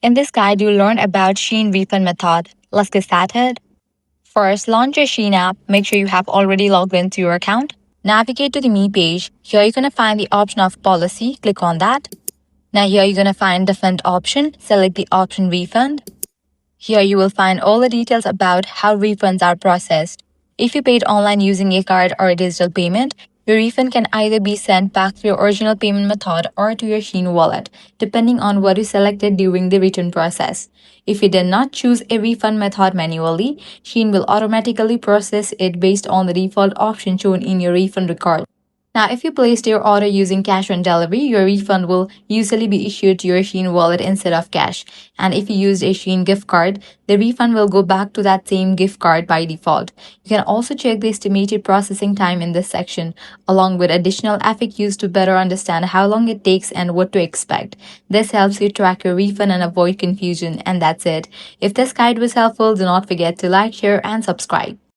In this guide, you'll learn about SHEIN refund method. Let's get started. First, launch your SHEIN app. Make sure you have already logged into your account. Navigate to the Me page. Here you're going to find the option of policy. Click on that. Now here you're going to find different option. Select the option refund. Here you will find all the details about how refunds are processed. If you paid online using a card or a digital payment, your refund can either be sent back to your original payment method or to your SHEIN wallet, depending on what you selected during the return process. If you did not choose a refund method manually, SHEIN will automatically process it based on the default option shown in your refund record. Now, if you placed your order using cash on delivery, your refund will usually be issued to your SHEIN wallet instead of cash. And if you used a SHEIN gift card, the refund will go back to that same gift card by default. You can also check the estimated processing time in this section, along with additional FAQs to better understand how long it takes and what to expect. This helps you track your refund and avoid confusion. And that's it. If this guide was helpful, do not forget to like, share, and subscribe.